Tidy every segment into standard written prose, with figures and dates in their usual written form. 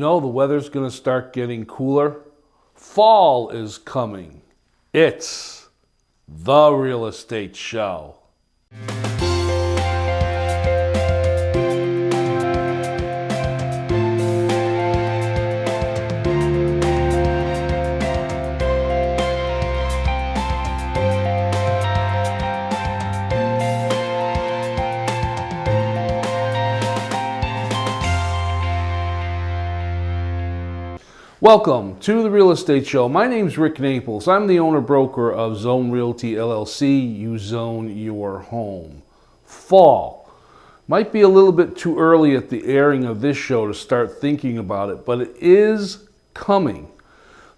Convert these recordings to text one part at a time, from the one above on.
you know the weather's going to start getting cooler? Fall is coming. It's the real estate show. Welcome to the Real Estate Show. My name's Rick Naples. I'm the owner-broker of Zone Realty LLC. You zone your home. Fall. Might be a little bit too early at the airing of this show to start thinking about it, but it is coming.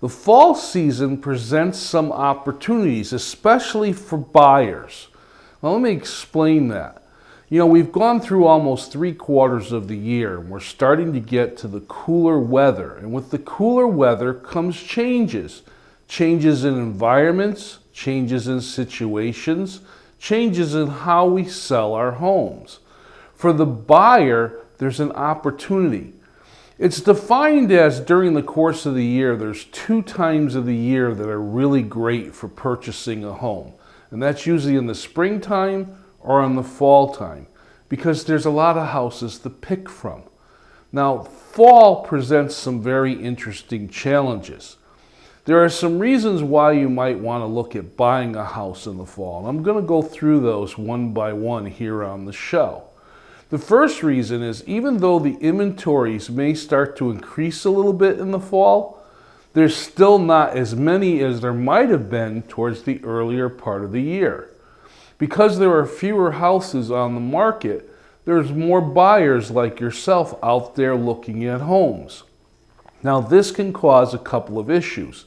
The fall season presents some opportunities, especially for buyers. Now, let me explain that. You know, we've gone through almost 3/4 of the year, and we're starting to get to the cooler weather. And with the cooler weather comes changes. Changes in environments, changes in situations, changes in how we sell our homes. For the buyer, there's an opportunity. It's defined as during the course of the year, there's 2 times of the year that are really great for purchasing a home. And that's usually in the springtime or in the fall time, because there's a lot of houses to pick from. Now, fall presents some very interesting challenges. There are some reasons why you might want to look at buying a house in the fall, and I'm going to go through those one by one here on the show. The first reason is, even though the inventories may start to increase a little bit in the fall, there's still not as many as there might have been towards the earlier part of the year. Because there are fewer houses on the market, there's more buyers like yourself out there looking at homes. Now, this can cause a couple of issues.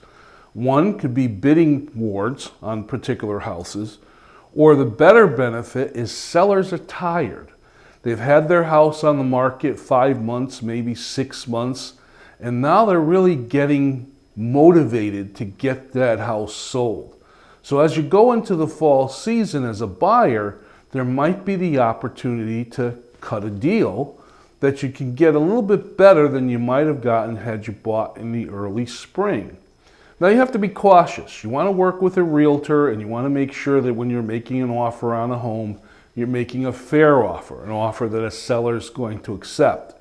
One could be bidding wars on particular houses, or the better benefit is sellers are tired. They've had their house on the market 5 months, maybe 6 months, and now they're really getting motivated to get that house sold. So as you go into the fall season as a buyer, there might be the opportunity to cut a deal that you can get a little bit better than you might have gotten had you bought in the early spring. Now, you have to be cautious. You want to work with a realtor, and you want to make sure that when you're making an offer on a home, you're making a fair offer, an offer that a seller is going to accept.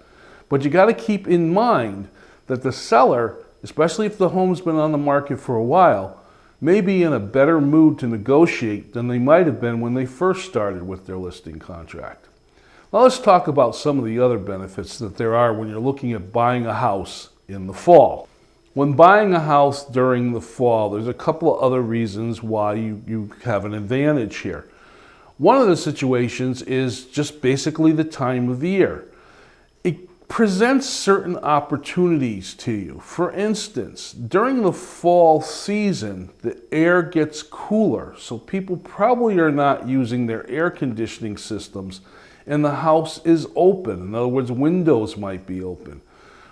But you got to keep in mind that the seller, especially if the home's been on the market for a while, may be in a better mood to negotiate than they might have been when they first started with their listing contract. Now, let's talk about some of the other benefits that there are when you're looking at buying a house in the fall. When buying a house during the fall, there's a couple of other reasons why you have an advantage here. One of the situations is just basically the time of the year. It presents certain opportunities to you. For instance, during the fall season, the air gets cooler, so people probably are not using their air conditioning systems, and the house is open. In other words, windows might be open.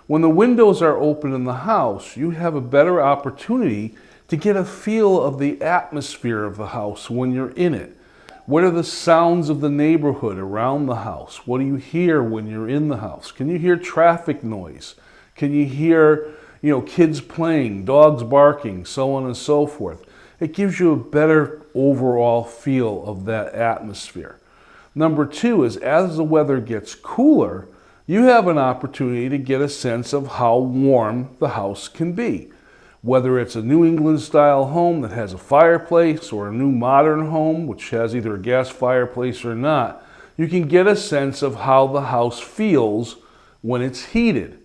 When the windows are open in the house, you have a better opportunity to get a feel of the atmosphere of the house when you're in it. What are the sounds of the neighborhood around the house? What do you hear when you're in the house? Can you hear traffic noise? Can you hear, kids playing, dogs barking, so on and so forth? It gives you a better overall feel of that atmosphere. Number 2 is, as the weather gets cooler, you have an opportunity to get a sense of how warm the house can be. Whether it's a New England style home that has a fireplace, or a new modern home which has either a gas fireplace or not, you can get a sense of how the house feels when it's heated.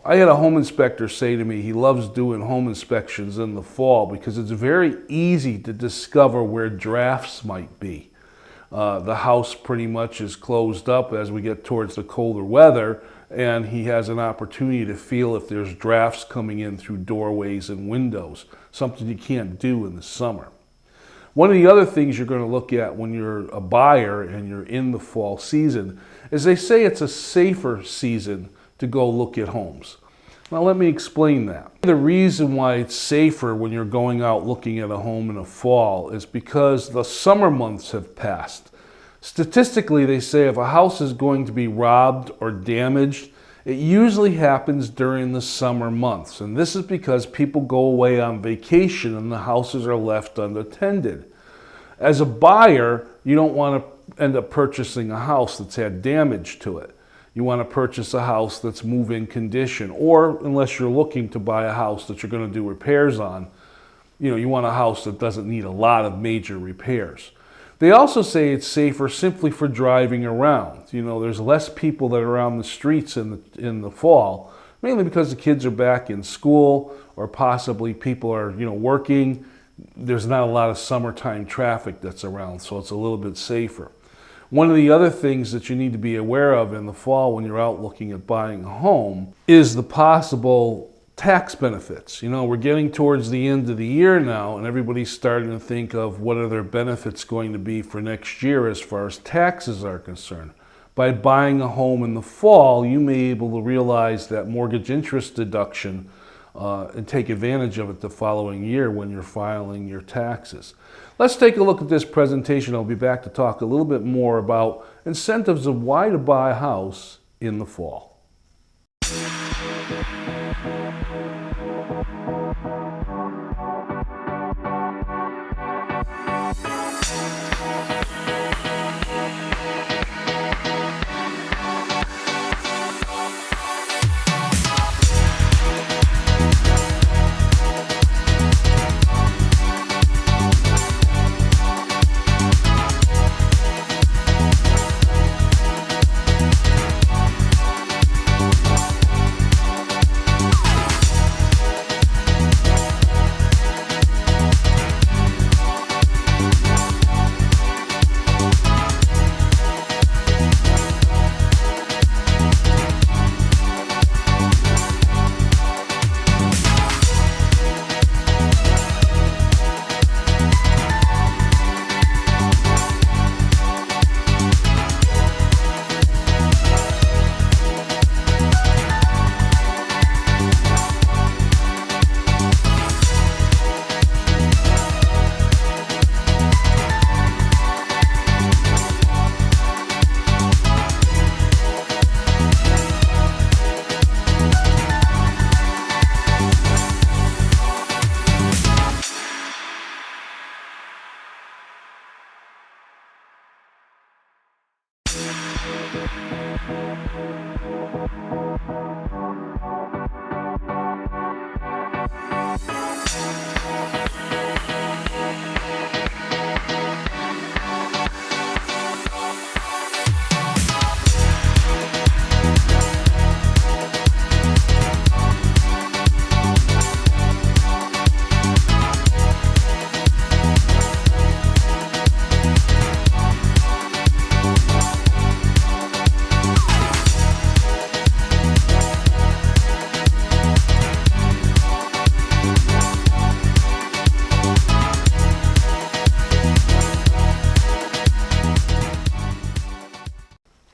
I had a home inspector say to me he loves doing home inspections in the fall because it's very easy to discover where drafts might be. The house pretty much is closed up as we get towards the colder weather, and he has an opportunity to feel if there's drafts coming in through doorways and windows, something you can't do in the summer. One of the other things you're going to look at when you're a buyer and you're in the fall season is they say it's a safer season to go look at homes. Now, let me explain that. The reason why it's safer when you're going out looking at a home in the fall is because the summer months have passed. Statistically, they say if a house is going to be robbed or damaged, It usually happens during the summer months, and this is because people go away on vacation and the houses are left unattended. As a buyer, you don't want to end up purchasing a house that's had damage to it. You want to purchase a house that's move-in condition, or unless you're looking to buy a house that you're going to do repairs on, you want a house that doesn't need a lot of major repairs. They also say it's safer simply for driving around. There's less people that are on the streets in the fall, mainly because the kids are back in school or possibly people are, working. There's not a lot of summertime traffic that's around, so it's a little bit safer. One of the other things that you need to be aware of in the fall when you're out looking at buying a home is the possible tax benefits. We're getting towards the end of the year now, and everybody's starting to think of what are their benefits going to be for next year as far as taxes are concerned. By buying a home in the fall, you may be able to realize that mortgage interest deduction and take advantage of it the following year when you're filing your taxes. Let's take a look at this presentation. I'll be back to talk a little bit more about incentives of why to buy a house in the fall.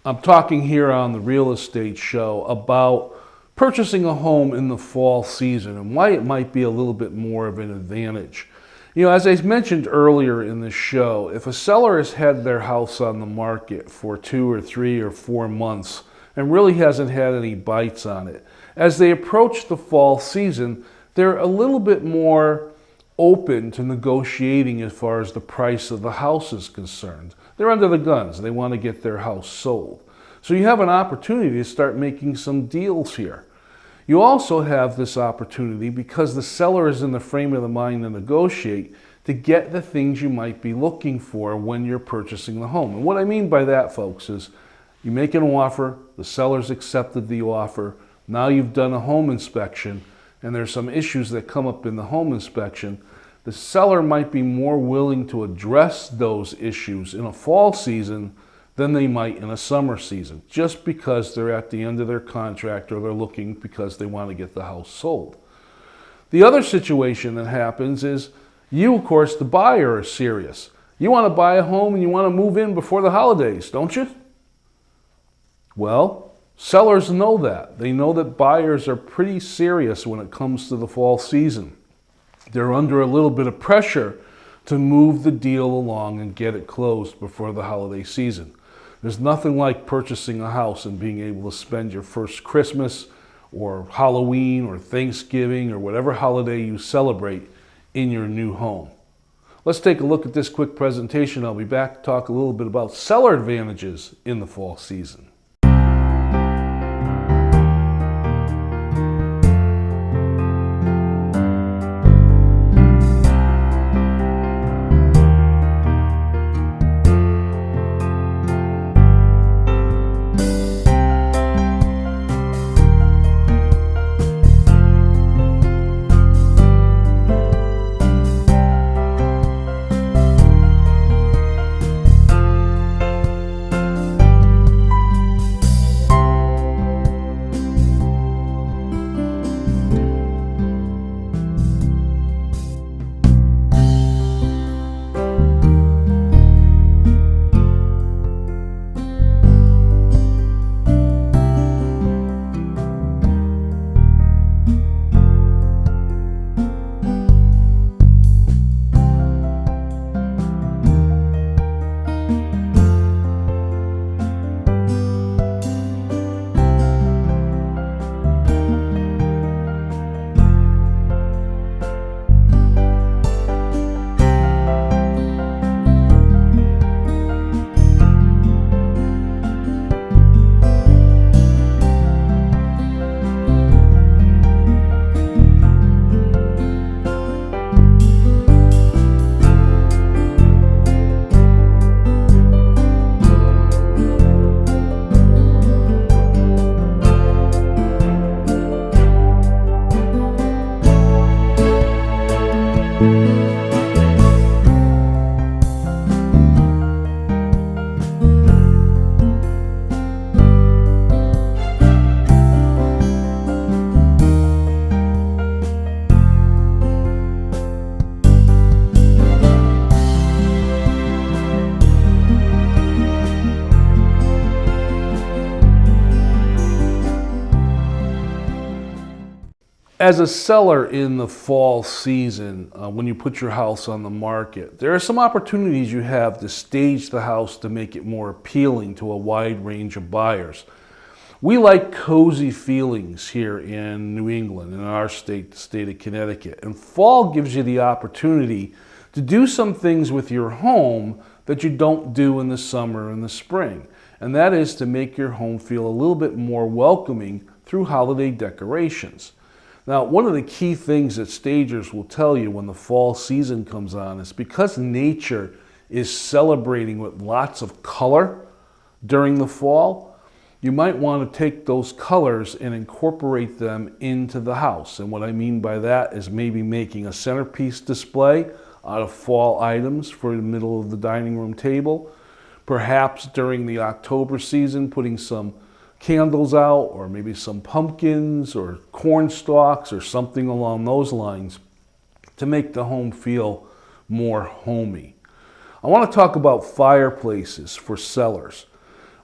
I'm talking here on the Real Estate Show about purchasing a home in the fall season and why it might be a little bit more of an advantage. As I mentioned earlier in the show, if a seller has had their house on the market for 2 or 3 or 4 months and really hasn't had any bites on it, as they approach the fall season, they're a little bit more open to negotiating as far as the price of the house is concerned. They're under the guns. They want to get their house sold. So you have an opportunity to start making some deals here. You also have this opportunity, because the seller is in the frame of the mind to negotiate, to get the things you might be looking for when you're purchasing the home. And what I mean by that, folks, is you make an offer, the seller's accepted the offer, now you've done a home inspection, and there's some issues that come up in the home inspection. The seller might be more willing to address those issues in a fall season than they might in a summer season, just because they're at the end of their contract or they're looking because they want to get the house sold. The other situation that happens is you, of course, the buyer, are serious. You want to buy a home and you want to move in before the holidays, don't you? Well, sellers know that. They know that buyers are pretty serious when it comes to the fall season. They're under a little bit of pressure to move the deal along and get it closed before the holiday season. There's nothing like purchasing a house and being able to spend your first Christmas or Halloween or Thanksgiving or whatever holiday you celebrate in your new home. Let's take a look at this quick presentation. I'll be back to talk a little bit about cellar advantages in the fall season. As a seller in the fall season, when you put your house on the market, there are some opportunities you have to stage the house to make it more appealing to a wide range of buyers. We like cozy feelings here in New England, in our state, the state of Connecticut. And fall gives you the opportunity to do some things with your home that you don't do in the summer and the spring. And that is to make your home feel a little bit more welcoming through holiday decorations. Now, one of the key things that stagers will tell you when the fall season comes on is because nature is celebrating with lots of color during the fall, you might want to take those colors and incorporate them into the house. And what I mean by that is maybe making a centerpiece display out of fall items for the middle of the dining room table. Perhaps during the October season, putting some candles out, or maybe some pumpkins or corn stalks or something along those lines to make the home feel more homey. I want to talk about fireplaces for cellars.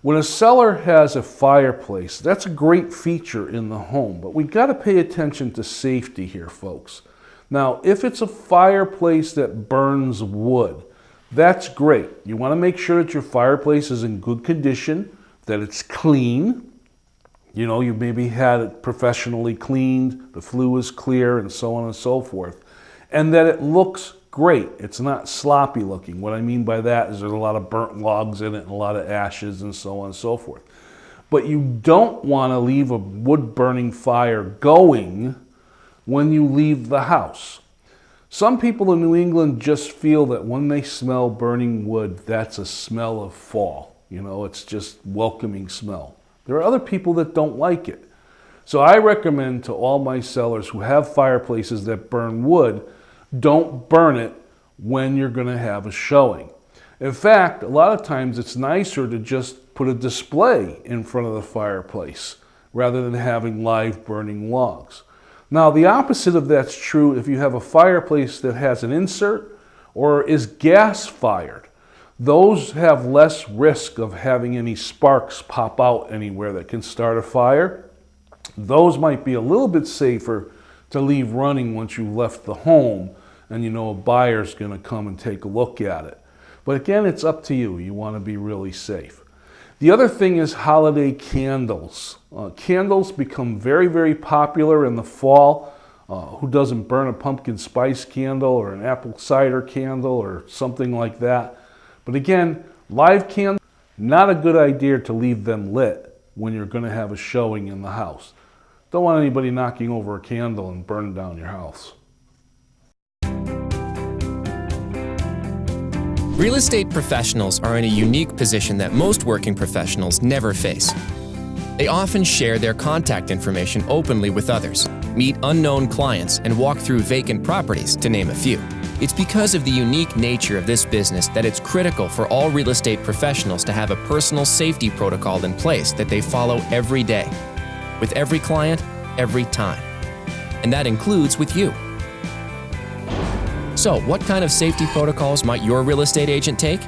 When a cellar has a fireplace, that's a great feature in the home, but we've got to pay attention to safety here, folks. Now, if it's a fireplace that burns wood, that's great. You want to make sure that your fireplace is in good condition, that it's clean. You know, you maybe had it professionally cleaned, the flue is clear, and so on and so forth. And that it looks great. It's not sloppy looking. What I mean by that is there's a lot of burnt logs in it and a lot of ashes and so on and so forth. But you don't want to leave a wood burning fire going when you leave the house. Some people in New England just feel that when they smell burning wood, that's a smell of fall. You know, it's just welcoming smell. There are other people that don't like it. So I recommend to all my sellers who have fireplaces that burn wood, don't burn it when you're going to have a showing. In fact, a lot of times it's nicer to just put a display in front of the fireplace rather than having live burning logs. Now, the opposite of that's true if you have a fireplace that has an insert or is gas fired. Those have less risk of having any sparks pop out anywhere that can start a fire. Those might be a little bit safer to leave running once you've left the home and you know a buyer's going to come and take a look at it. But again, it's up to you. You want to be really safe. The other thing is holiday candles. Candles become very, very popular in the fall. Who doesn't burn a pumpkin spice candle or an apple cider candle or something like that? But again, live candles, not a good idea to leave them lit when you're going to have a showing in the house. Don't want anybody knocking over a candle and burning down your house. Real estate professionals are in a unique position that most working professionals never face. They often share their contact information openly with others, meet unknown clients, and walk through vacant properties, to name a few. It's because of the unique nature of this business that it's critical for all real estate professionals to have a personal safety protocol in place that they follow every day, with every client, every time. And that includes with you. So, what kind of safety protocols might your real estate agent take?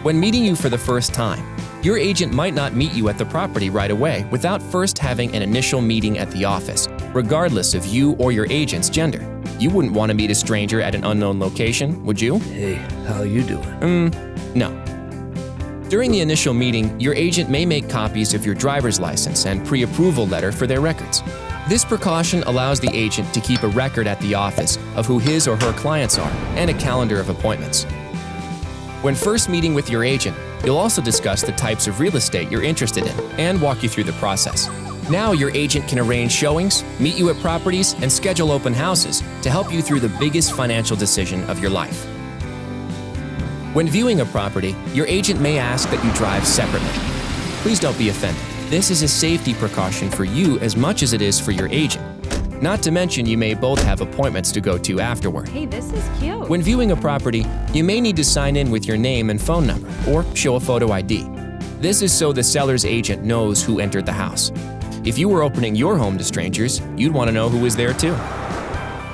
When meeting you for the first time, your agent might not meet you at the property right away without first having an initial meeting at the office, regardless of you or your agent's gender. You wouldn't want to meet a stranger at an unknown location, would you? Hey, how you doing? No. During the initial meeting, your agent may make copies of your driver's license and pre-approval letter for their records. This precaution allows the agent to keep a record at the office of who his or her clients are and a calendar of appointments. When first meeting with your agent, you'll also discuss the types of real estate you're interested in and walk you through the process. Now your agent can arrange showings, meet you at properties, and schedule open houses to help you through the biggest financial decision of your life. When viewing a property, your agent may ask that you drive separately. Please don't be offended. This is a safety precaution for you as much as it is for your agent. Not to mention you may both have appointments to go to afterward. Hey, this is cute. When viewing a property, you may need to sign in with your name and phone number or show a photo ID. This is so the seller's agent knows who entered the house. If you were opening your home to strangers, you'd want to know who was there too.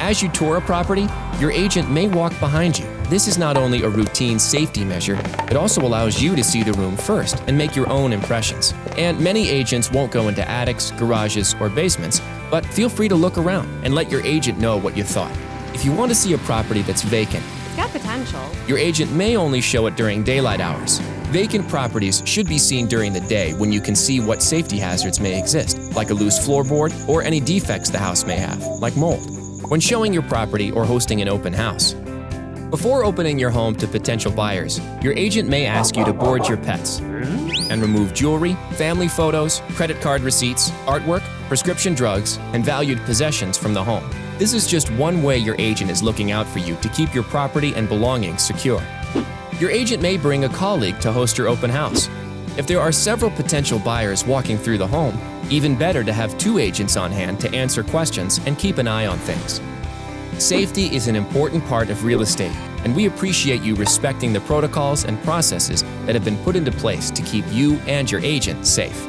As you tour a property, your agent may walk behind you. This is not only a routine safety measure, it also allows you to see the room first and make your own impressions. And many agents won't go into attics, garages, or basements, but feel free to look around and let your agent know what you thought. If you want to see a property that's vacant, It's got potential. your agent may only show it during daylight hours. Vacant properties should be seen during the day when you can see what safety hazards may exist, like a loose floorboard or any defects the house may have, like mold. When showing your property or hosting an open house, before opening your home to potential buyers, your agent may ask you to board your pets and remove jewelry, family photos, credit card receipts, artwork, prescription drugs, and valued possessions from the home. This is just one way your agent is looking out for you to keep your property and belongings secure. Your agent may bring a colleague to host your open house. If there are several potential buyers walking through the home, even better to have two agents on hand to answer questions and keep an eye on things. Safety is an important part of real estate, and we appreciate you respecting the protocols and processes that have been put into place to keep you and your agent safe.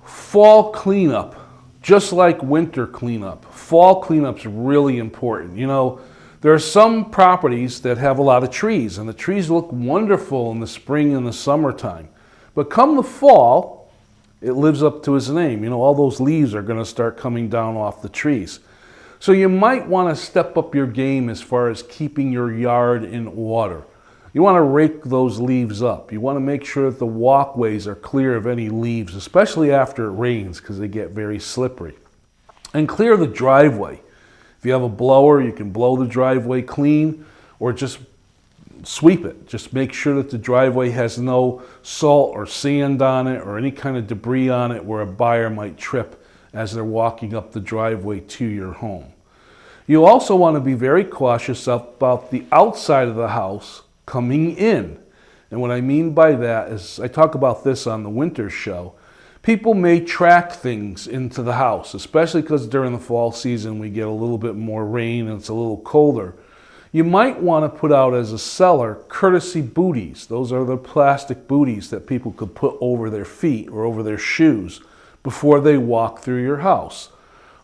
Fall cleanup, just like winter cleanup. Fall cleanup's really important. You know, there are some properties that have a lot of trees, and the trees look wonderful in the spring and the summertime. But come the fall, it lives up to its name. You know, all those leaves are going to start coming down off the trees. So you might want to step up your game as far as keeping your yard in order. You want to rake those leaves up. You want to make sure that the walkways are clear of any leaves, especially after it rains because they get very slippery. And clear the driveway. If you have a blower, you can blow the driveway clean or just sweep it. Just make sure that the driveway has no salt or sand on it or any kind of debris on it where a buyer might trip as they're walking up the driveway to your home. You also want to be very cautious about the outside of the house coming in. And what I mean by that is, I talk about this on the winter show, people may track things into the house, especially because during the fall season we get a little bit more rain and it's a little colder. You might want to put out as a seller courtesy booties. Those are the plastic booties that people could put over their feet or over their shoes before they walk through your house.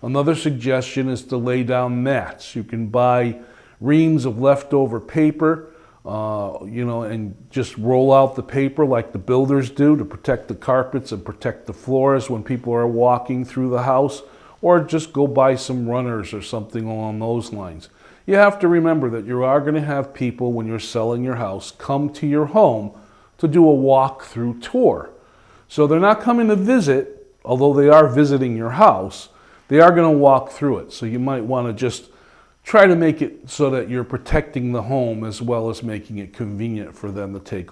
Another suggestion is to lay down mats. You can buy reams of leftover paper, and just roll out the paper like the builders do to protect the carpets and protect the floors when people are walking through the house, or just go buy some runners or something along those lines. You have to remember that you are going to have people, when you're selling your house, come to your home to do a walk-through tour. So they're not coming to visit, although they are visiting your house. They are going to walk through it. So you might want to just try to make it so that you're protecting the home as well as making it convenient for them to take.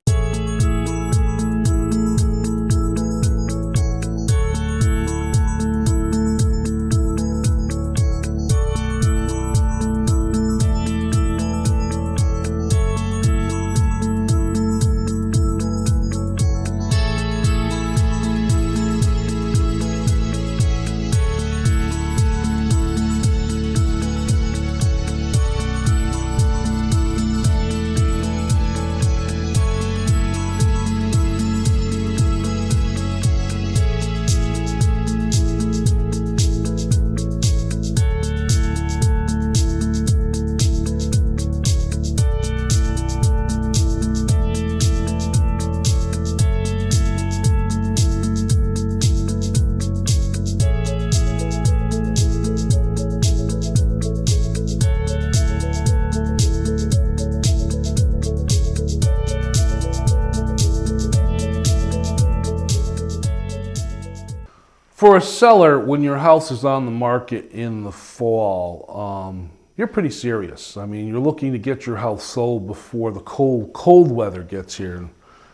For a seller, when your house is on the market in the fall, you're pretty serious. I mean, you're looking to get your house sold before the cold weather gets here. And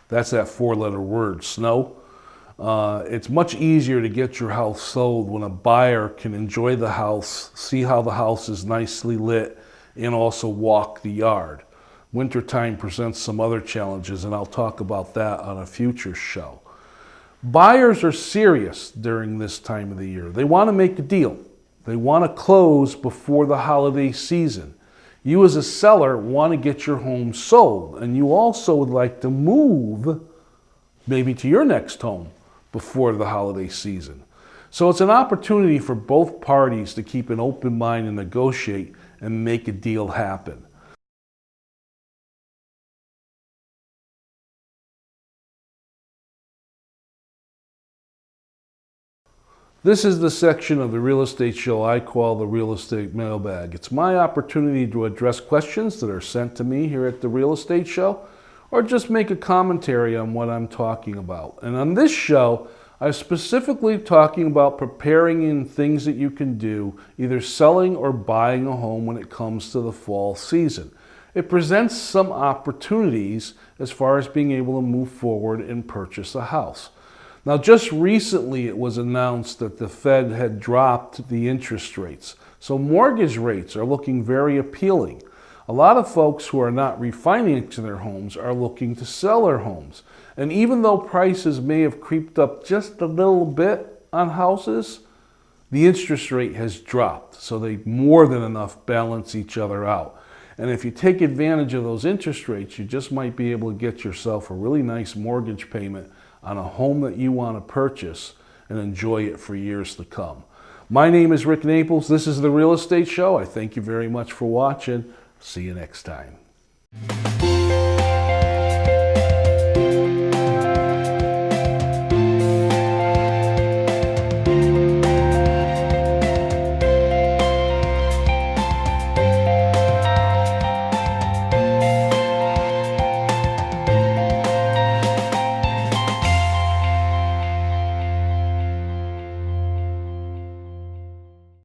that's that four-letter word, snow. It's much easier to get your house sold when a buyer can enjoy the house, see how the house is nicely lit, and also walk the yard. Wintertime presents some other challenges, and I'll talk about that on a future show. Buyers are serious during this time of the year. They want to make a deal. They want to close before the holiday season. You as a seller want to get your home sold, and you also would like to move maybe to your next home before the holiday season. So it's an opportunity for both parties to keep an open mind and negotiate and make a deal happen. This is the section of the real estate show I call the real estate mailbag. It's my opportunity to address questions that are sent to me here at the real estate show, or just make a commentary on what I'm talking about. And on this show, I'm specifically talking about preparing in things that you can do, either selling or buying a home when it comes to the fall season. It presents some opportunities as far as being able to move forward and purchase a house. Now, just recently it was announced that the Fed had dropped the interest rates. So mortgage rates are looking very appealing. A lot of folks who are not refinancing their homes are looking to sell their homes. And even though prices may have creeped up just a little bit on houses, the interest rate has dropped. So they more than enough balance each other out. And if you take advantage of those interest rates, you just might be able to get yourself a really nice mortgage payment on a home that you want to purchase and enjoy it for years to come. My name is Rick Naples. This is The Real Estate Show. I thank you very much for watching. See you next time.